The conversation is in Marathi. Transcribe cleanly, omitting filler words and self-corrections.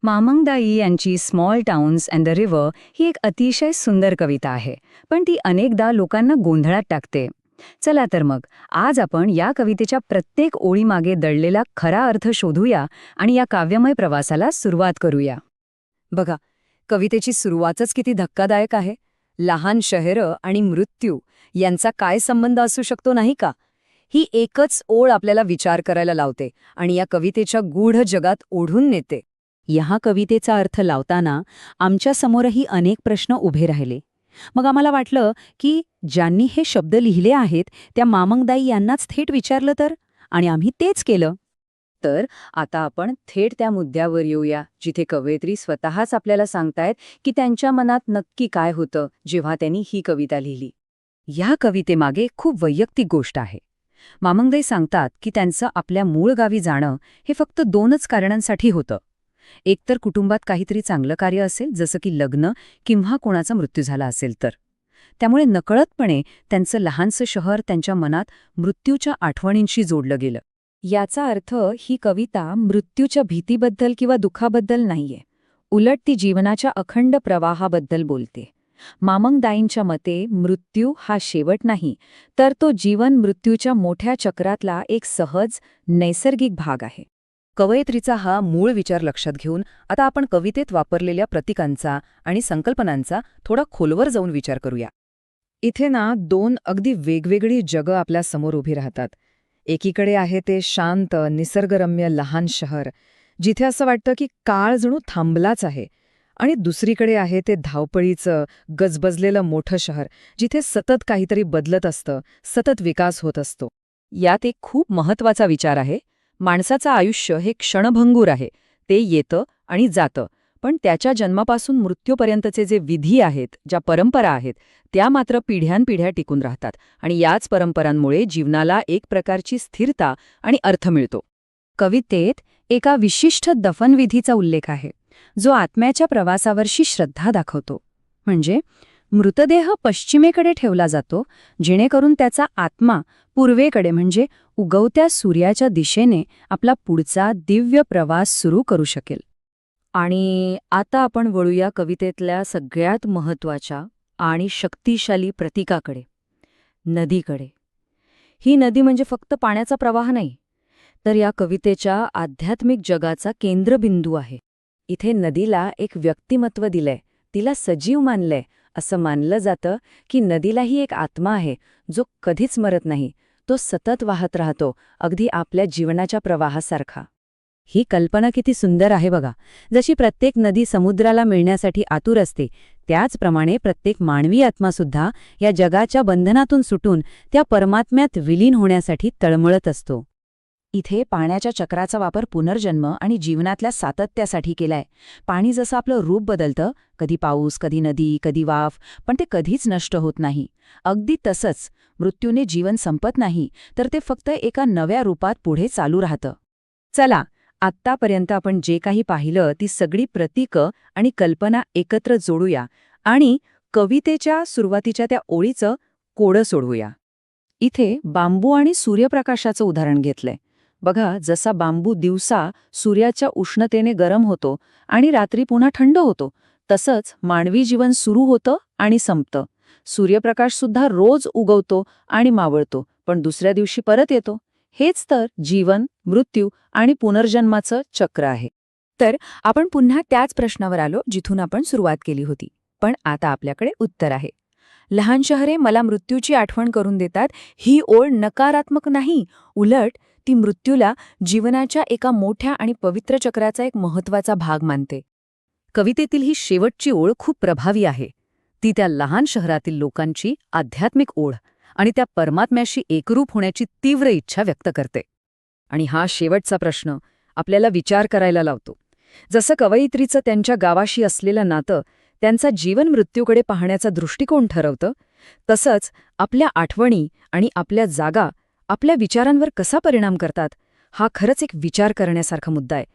मामंगदाई यांची small towns and the river ही एक अतिशय सुंदर कविता आहे, पण ती अनेकदा लोकांना गोंधळात टाकते. चला तर मग आज आपण या कवितेच्या प्रत्येक ओळीमागे दडलेला खरा अर्थ शोधूया आणि या काव्यमय प्रवासाला सुरुवात करूया. बघा, कवितेची सुरुवातच किती धक्कादायक आहे. लहान शहरं आणि मृत्यू यांचा काय संबंध असू शकतो नाही का? ही एकच ओळ आपल्याला विचार करायला लावते आणि या कवितेच्या गूढ जगात ओढून नेते. ह्या कवितेचा अर्थ लावताना आमच्यासमोरही अनेक प्रश्न उभे राहिले. मग आम्हाला वाटलं की ज्यांनी हे शब्द लिहिले आहेत त्या मामंगदाई यांनाच थेट विचारलं तर, आणि आम्ही तेच केलं. तर आता आपण थेट त्या मुद्द्यावर येऊया जिथे कवयित्री स्वतःच आपल्याला सांगतायत की त्यांच्या मनात नक्की काय होतं जेव्हा त्यांनी ही कविता लिहिली. या कवितेमागे खूप वैयक्तिक गोष्ट आहे. मामंगदाई सांगतात की त्यांचं आपल्या मूळ गावी जाणं हे फक्त दोनच कारणांसाठी होतं. एकतर कुटुंबात काहीतरी चांगलं कार्य असेल, जसं की लग्न किंवा कोणाचा मृत्यू झाला असेल तर. त्यामुळे नकळतपणे त्यांचं लहानसं शहर त्यांच्या मनात मृत्यूच्या आठवणींशी जोडलं गेलं. याचा अर्थ ही कविता मृत्यूच्या भीतीबद्दल किंवा दुःखाबद्दल नाहीये, उलट ती जीवनाच्या अखंड प्रवाहाबद्दल बोलते. मामंगदाईंच्या मते मृत्यू हा शेवट नाही, तर तो जीवन मृत्यूच्या मोठ्या चक्रातला एक सहज, नैसर्गिक भाग आहे. कवयित्रीचा हा मूळ विचार लक्षात घेऊन आता आपण कवितेत वापरलेल्या प्रतीकांचा आणि संकल्पनांचा थोडा खोलवर जाऊन विचार करूया. इथे ना दोन अगदी वेगवेगळी जगं आपल्या समोर उभी राहतात. एकीकडे आहे ते शांत, निसर्गरम्य लहान शहर, जिथे असं वाटतं की काळ जणू थांबलाच आहे. आणि दुसरीकडे आहे ते धावपळीचं, गजबजलेलं मोठं शहर, जिथे सतत काहीतरी बदलत असतं, सतत विकास होत असतो. यात एक खूप महत्वाचा विचार आहे. माणसाचं आयुष्य हे क्षणभंगूर आहे. ते येतं आणि जातं, पण त्याच्या जन्मापासून मृत्यूपर्यंतचे जे विधी आहेत, ज्या परंपरा आहेत, त्या मात्र पिढ्यानपिढ्या टिकून राहतात आणि याच परंपरांमुळे जीवनाला एक प्रकारची स्थिरता आणि अर्थ मिळतो. कवितेत एका विशिष्ट दफनविधीचा उल्लेख आहे, जो आत्म्याच्या प्रवासावरची श्रद्धा दाखवतो. म्हणजे मृतदेह पश्चिमेकडे ठेवला जातो, जेणेकरून त्याचा आत्मा पूर्वेकडे म्हणजे उगवत्या सूर्याच्या दिशेने आपला पुढचा दिव्य प्रवास सुरू करू शकेल. आणि आता आपण वळूया कवितेतल्या सगळ्यात महत्त्वाच्या आणि शक्तिशाली प्रतीकाकडे, नदीकडे. ही नदी म्हणजे फक्त पाण्याचा प्रवाह नाही, तर या कवितेच्या आध्यात्मिक जगाचा केंद्रबिंदू आहे. इथे नदीला एक व्यक्तिमत्व दिलंय, तिला सजीव मानलंय. असं मानलं जातं की नदीलाही एक आत्मा आहे, जो कधीच मरत नाही, तो सतत वाहत राहतो, अगदी आपल्या जीवनाच्या प्रवाहासारखा. ही कल्पना किती सुंदर आहे बघा. जशी प्रत्येक नदी समुद्राला मिळण्यासाठी आतुर असते, त्याचप्रमाणे प्रत्येक मानवी आत्मासुद्धा या जगाच्या बंधनातून सुटून त्या परमात्म्यात विलीन होण्यासाठी तळमळत असतो. इथे पाण्याच्या चक्राचा वापर पुनर्जन्म आणि जीवनातल्या सातत्यासाठी केलाय. पाणी जसं आपलं रूप बदलतं, कधी पाऊस, कधी नदी, कधी वाफ, पण ते कधीच नष्ट होत नाही. अगदी तसंच मृत्यूने जीवन संपत नाही, तर ते फक्त एका नव्या रूपात पुढे चालू राहतं. चला, आत्तापर्यंत आपण जे काही पाहिलं ती सगळी प्रतीकं आणि कल्पना एकत्र जोडूया आणि कवितेच्या सुरुवातीच्या त्या ओळीचं कोडं सोडवूया. इथे बांबू आणि सूर्यप्रकाशाचं उदाहरण घेतलंय. बघा, जसा बांबू दिवसा सूर्याच्या उष्णतेने गरम होतो आणि रात्री पुन्हा थंड होतो, तसंच मानवी जीवन सुरू होतं आणि संपतं. सूर्यप्रकाशसुद्धा रोज उगवतो आणि मावळतो, पण दुसऱ्या दिवशी परत येतो. हेच तर जीवन, मृत्यू आणि पुनर्जन्माचं चक्र आहे. तर आपण पुन्हा त्याच प्रश्नावर आलो जिथून आपण सुरुवात केली होती. पण आता आपल्याकडे उत्तर आहे. लहान शहरे मला मृत्यूची आठवण करून देतात, ही ओळ नकारात्मक नाही, उलट ती मृत्यूला जीवनाच्या एका मोठ्या आणि पवित्र चक्राचा एक महत्त्वाचा भाग मानते. कवितेतील ही शेवटची ओळ खूप प्रभावी आहे. ती त्या लहान शहरातील लोकांची आध्यात्मिक ओढ आणि त्या परमात्म्याशी एकरूप होण्याची तीव्र इच्छा व्यक्त करते. आणि हा शेवटचा प्रश्न आपल्याला विचार करायला लावतो. जसं कवयित्रीचं त्यांच्या गावाशी असलेलं नातं त्यांचा जीवन मृत्यूकडे पाहण्याचा दृष्टिकोन ठरवतं, तसंच आपल्या आठवणी आणि आपल्या जागा आपल्या विचारांवर कसा परिणाम करतात, हा खरंच एक विचार करण्यासारखा मुद्दा आहे.